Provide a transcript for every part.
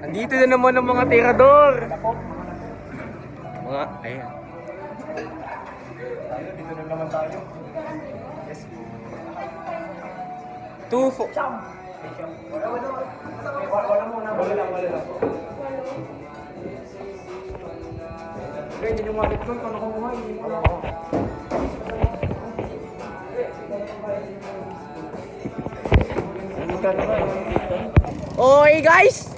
Andito na naman ang mga tirador. Mga, ayan. Dito na naman tayo. Yes. 2-4. Wala muna. Wala lang. Hindi nyo malit ko. Ikaw nakumuha. Okay guys!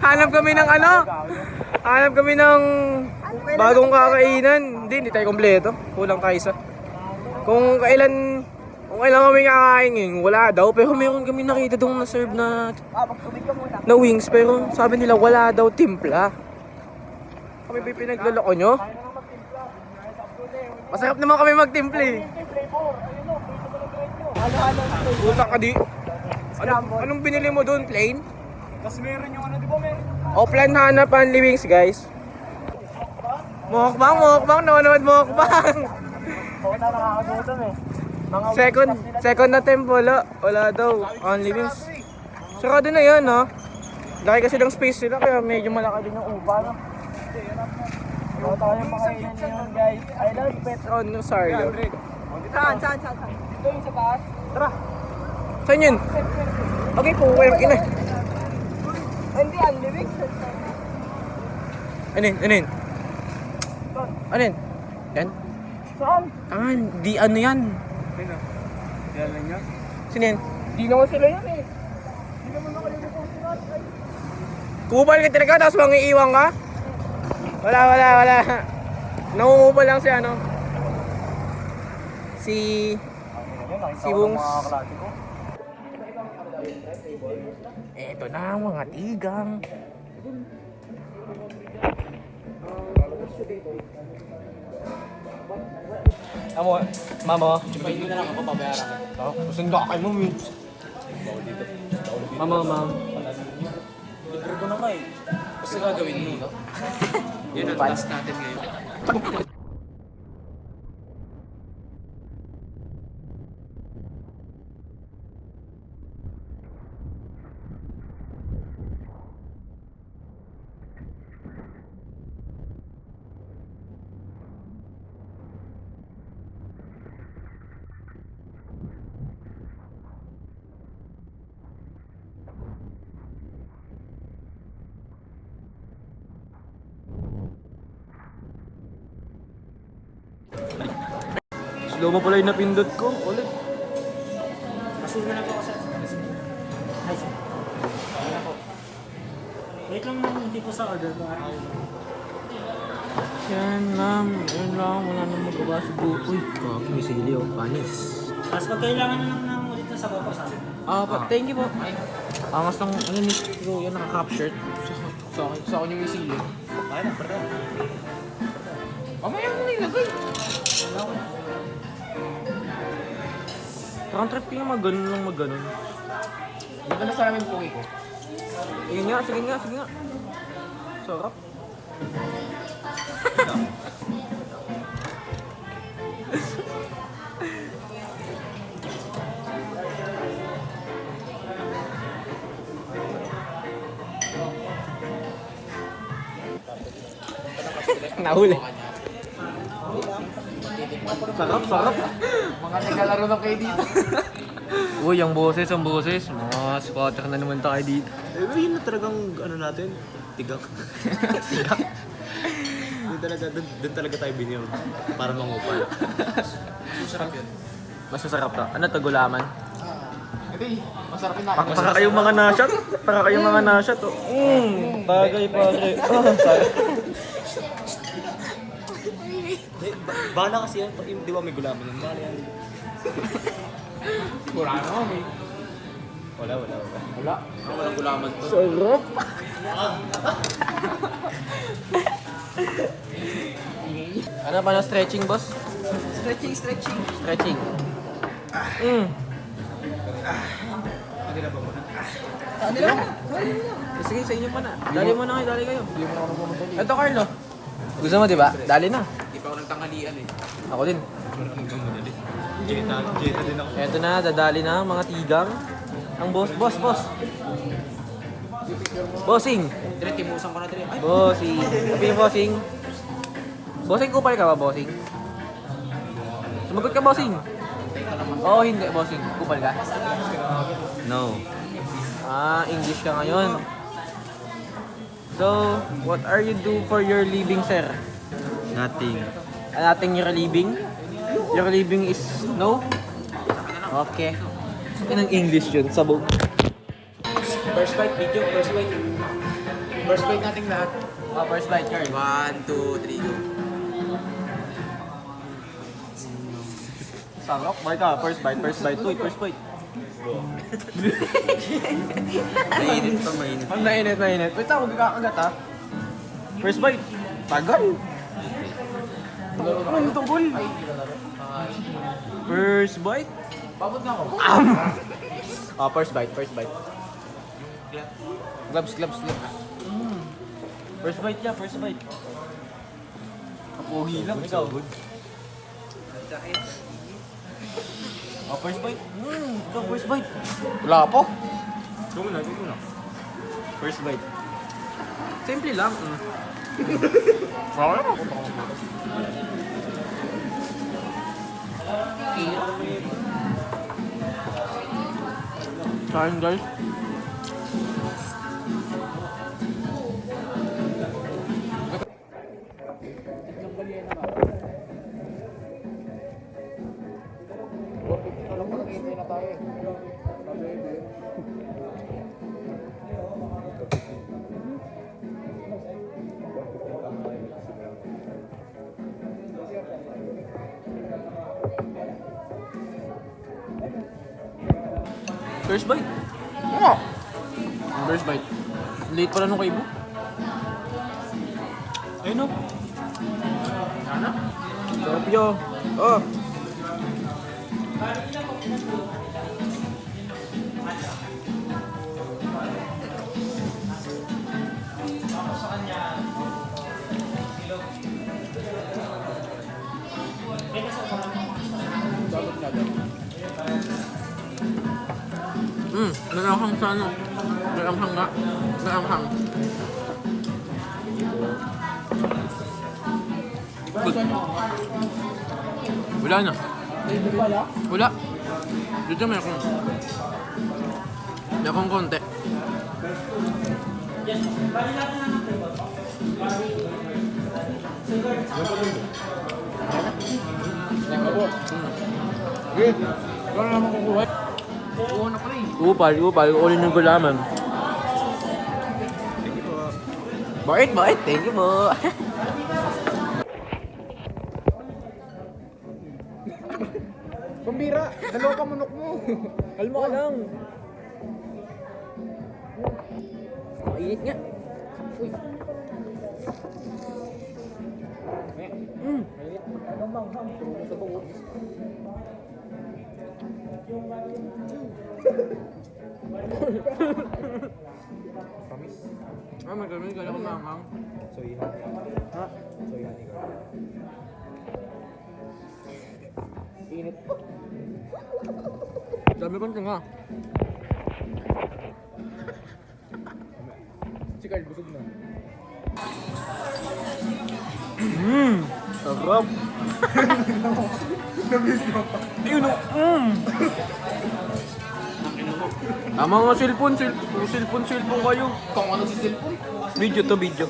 Hanap kami ng ano? Hanap kami ng bagong kakainan. Hindi tayo kompleto. Kulang tayo isa. Kung kailan kami kakain ngayon, wala daw. Pero meron kami nakita doon na serve na wings. Pero sabi nila wala daw timpla. Kami ba pinagloloko nyo? Masarap naman kami magtimpla eh. Puta ka di. Anong binili mo doon? Plain? Tapos meron yung ano, di ba meron? Offline hanap ang wings guys. Mukbang, nanonood mukbang. Bakit na nakakagutom eh? Second attempt wala daw. Only wings. Sarado na yan ha. Laki kasi ng space sila kaya medyo malaki din yung upa no. Ikaw tayo makainan yun guys. I love Petron no Sarlo. Saan? Ito yung sa taas. Tara. Saan yun? Okay po, welcome ina. Hindi, ang living. Ano yun? Yan? Saan? Ah, di ano yan. Sino? Diyan niya? Sino yan? Di naman sila yan eh. Di naman nakalimutan ko sila. Kupal ka talaga tapos mangiiwang ka? Wala. Nangungupal lang si ano. Si Bungs. Eto na ang mga tigang. Mama. Hindi na lang ako pabayaran. Masanda kay mo, Mitch. Ma'am. Libre ko na nga eh. Basta gagawin mo. Yun ang task natin ngayon. Slow mo pala yung napindot ko. Ulit. Masuno na po ako sa... Hi sir. Ano po? Wait lang naman, hindi po sa order ko. Yan lang. Wala nang magawa sa buhay. Kaki, may sili o. Panis. Tapos pag kailangan na lang ulit na sa baba sa akin. Thank you po. Angas ng ano ni Bro, yan naka-cap shirt. Sa akin yung may sili. Ay na, pardon. Mamaya mo nilagay. Parang trip ko yung mag-ganon. Dito na sa namin pugi ko. Ayun nga, sige nga. Sarap. Nahuli. Sarap. Mga nagalaro ng kayo dito. Uy, ang boses. Mga squatter na naman tayo dito. Yun na talagang ano natin, tigak. Doon talaga tayo binyag para mangupal. Masarap yun. Mas masarap to. Ano to, gulaman? Hindi, masarap yun na. Para kayong mga na-shot. Oh. Bagay pare. Sarap. Bala kasi yan, di ba may gulaman yun? Bala yan. Wala na kami. Wala. Walang gulaman to. Sarap. Ano pa na stretching, boss? Stretching. Stretching. Saan nila? Sige, sa inyo pa na. Dali kayo. Ito, Carlo. Gusto mo, di ba? Dali na. Hindi pa ako nagtanghalian eh. Ako din. Jeta din ako. Ito na, dadali na ang mga tigang. Ang boss. Bossing. Dire, timusan ko na dire. Ay, Bossing. Sabi yung bossing. Bossing, kupal ka ba, bossing? Sumagot ka, bossing. Oo, hindi, bossing. Kupal ka? no. English ka ngayon. So, what are you do for your living, sir? Nothing. Nothing your living? Your living is no? Okay. Yan ang English yun, sabog. First bite, video. First bite. First bite natin lahat. First bite, Carl. 1, 2, 3, go. Sarap, bite ka. First bite. Uy, first bite. Mainit pa, mainit. Ang mainit. Wait lang, magkakagat ha. First bite. Tagal. Ano yung tungkol? First bite. Babot na ako. First bite. Gloves. First bite niya, first bite. Kapuhi lang. Ikaw, good. First bite. Ito, first bite. Wala po. Ito muna. First bite. Simple lang. Wala po. Kain guys. First bite. Oo. First bite. Late pala nung kaibo. Ayun o. Sana? Sarap yun. Oh. Nalanghang sa ano? Nalanghang nga. Nalanghang. Good. Wala na. Wala. Dito may akong. May akong konti. Wala naman kukuha. Upal. Kukunin yung gulaman. Bakit? Thank you po. Pambira, dalawa ka manok mo. Kalma ka lang. Mainit nga. Uy. Mainit. Anong manghang? Tulong sa buo. Promise? May kami kala ko manghang. Soy honey. Ha? Soy honey girl. Init. Dami kong tinga. Si Carl, busog na. Sarap. Ayun o. Tama nga cellphone kayo. Kung ano si cellphone? Video.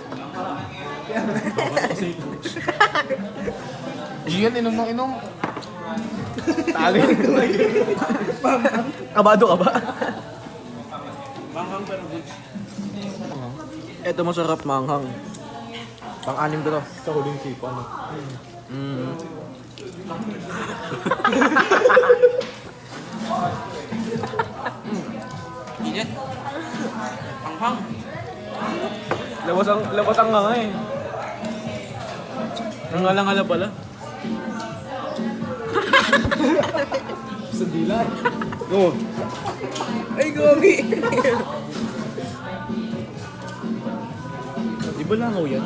Gian, inom ng inom. Tali. Kabado ka ba? Manghang pero good. Ito masarap manghang. Pang-anim ko to. Sa huling sipa, no? Init. Manghang. Labas ang nga eh. Nangalang-ala pala. Sa dila. Oh. Ay, gogi. Di ba langaw yan?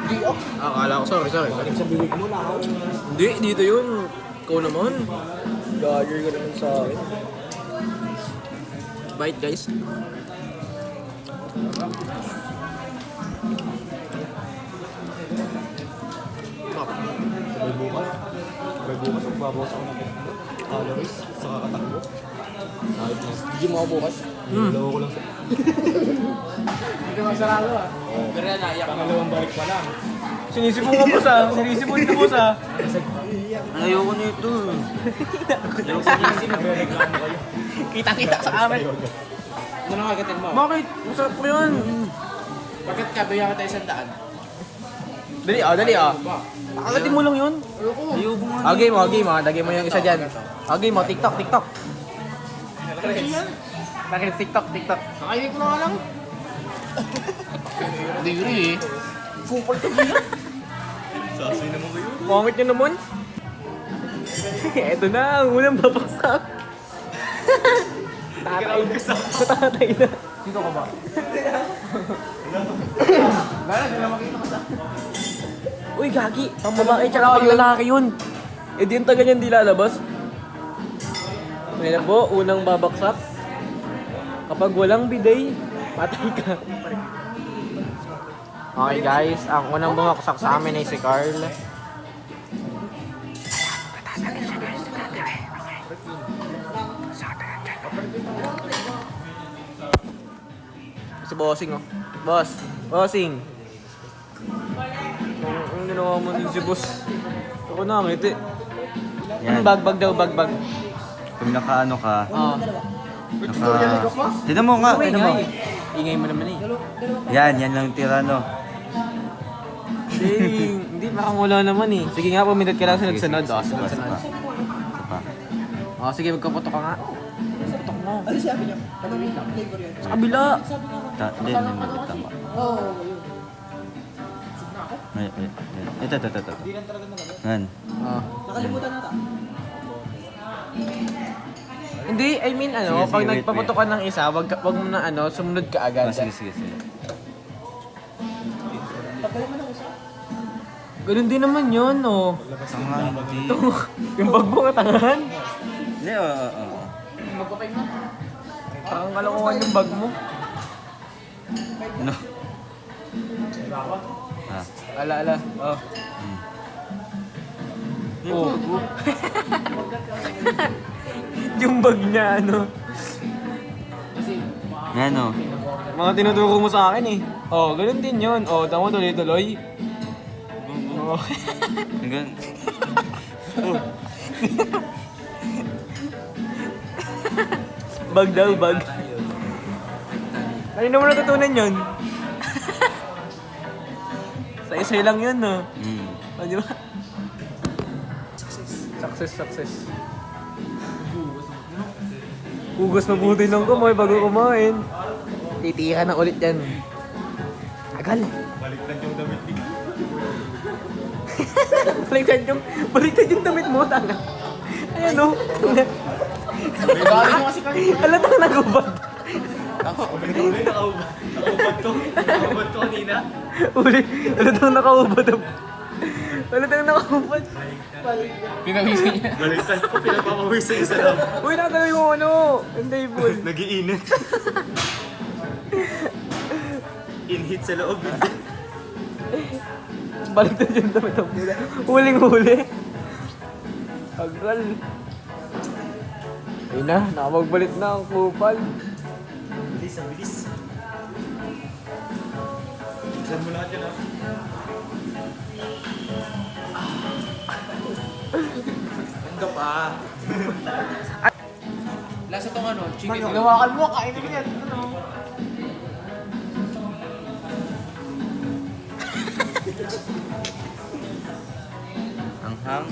Di ako. Akala ko, sorry. Sa bibig mo na ako. Hindi, dito yun. Ikaw naman. Gagger ka naman sa akin. Bite guys. May bukas magbabawas ako ng calories sa kakatakbo. Kahit na. Hindi mo ako bukas. Nilalawa ko lang sa... Hindi naman sarado ah. Pero yan, naiyak. Pangalawang balik pa lang. Sinisipon ka boss ah. Sinisipon ka boss ah. Ayoko nito. Nagre-reklamo kayo. Kita-kita sa amin. Ano na kagatin mo? Bakit? Masarap ko yun. Bakit ka? Bigyan ka tayo 100. Dali ah, dali ah. Akagatin mo lang yun. Ayoko nga. Game ah. Lagay mo yung isa dyan. Game mo, TikTok. Bakit TikTok? Nakainin ko na nga lang. Diri eh. Fupal ka biya. Sasay naman kayo. Pangit nyo naman. Eto na, ang unang babaksak. Tatay na. Dito ka ba? Lala, di na makita ka sa... Uy, gagi. Pang babae tsaka pang lalaki yun. Eh di yung taga niyan di lalabas. Ngayon po, unang babaksak. Kapag walang bidet, patay ka. Okay guys, ang unang bumagsak sa amin ay si Carl. Si Bossing oh. Bossing. Ang ginawa mo din si boss. Ako na, ngiti. Yan. Bagbag daw, bagbag. Kung nakaano ka, Ah. Tignan mo nga, tignan mo. Ingay mo naman eh. Yan lang yung tira, no? Hindi, parang wala naman eh. Sige nga, pumindot ka lang sa nagsunod. Sige, Sunod. isa pa. Sige, magkaputo ka nga. Putok mo. Ano sabi niya? Tanongin lang, flavor yan. Sa kabila. Hindi, tama. Oo, yun. Ito. Hindi lang talaga nalaga. Yan. Ah. Nakalimutan na ta. Hindi, I mean Sige, pag wait, nagpaputo ka ng isa, wag mo na sumunod ka agad. Sige. Ganun din naman yun, oh. Tanga, hindi. Yung bag mo katangahan. Hindi, oo. Parang kalokohan yung bag mo. Ano? Ah. Ala. Oh. Oh. Yung bag niya, Yan, no? Mga tinuturo mo sa akin eh. Oh, ganun din yun. Oh, tama tuloy-tuloy. Oh. Hanggang... Bag daw, bag. Kanina mo natutunan yun? Sa isa lang yun, no? Oh, di ba? Success. Hugas mabuti ng kamay bago kumain. Titihan na ulit yan. Agal. Baliktad yung damit ni... Baliktad yung damit mo, tanga. Ayan o. Bali mo kasi kanina. Alatang nagubad. Nakaubad to kanina. Alatang nakaubad. Alatang nakaubad. Pinawisin niya. Baliktad ko, pinagpapawisan niya sa loob. Uy, nakagawin mo ang table. Nag-iinit. In-hit sa loob. Baliktad yung damit mo. Huling-huli. Agal. Ayun na, nakapagbalit na ang kupal. Bilis. Saan mo lahat yan, ha? Hanggang pa. Lasa tong chicken. Lawakan mo, kainin mo yan. Anghang.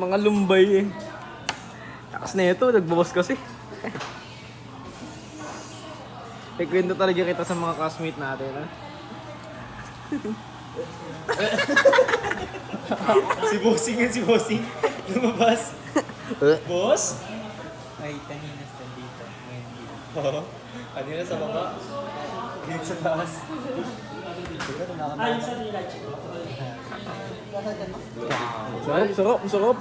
Mga lumbay eh. Takas na ito, nagbawas kasi. Ikwento talaga kita sa mga classmate natin, ha? Si Bossing. Lumabas. Boss? Ay, kanina sa dito. Oo. Kanina sa baba. Dito sa taas. Ayun sa nila, chico. Sarap.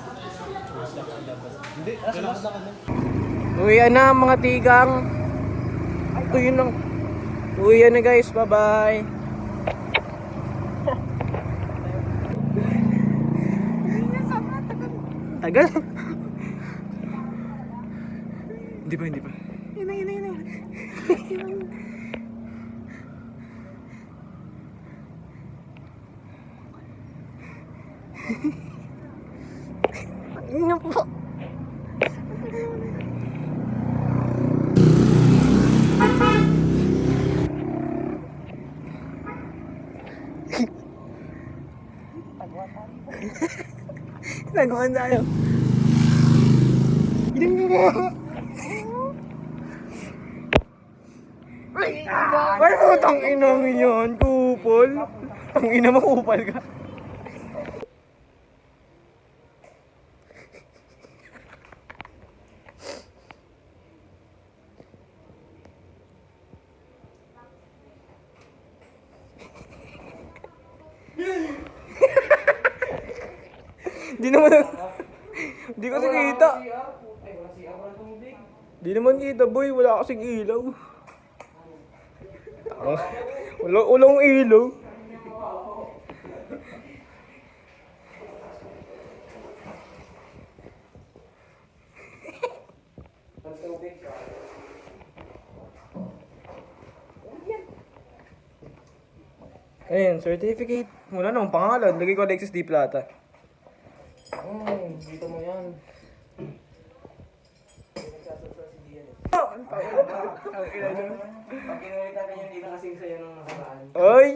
Uwian na mga tigang. Ito yun lang. Uwian na guys, bye-bye. Tagal? Hindi pa. Ano po? Nagawan tayo. Ay, putang inang yun, kupol. Ang ina mo, kupal ka. Di kasi kita. Di naman kita boy, wala kasing ilaw. Walang ilaw. Ayan, certificate. Wala namang pangalan. Lagay ko Alexis D. Plata. Dito mo yan. Pag kinulitan ka yun, di na kasing sa'yo nung nakaraan. Ay!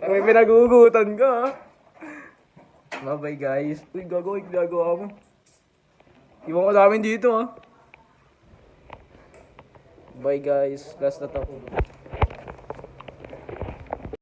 May pinagugutan ka. Bye-bye guys. Uy, gagawa mo. Iwan ko namin dito ha. Bye guys. Last na to.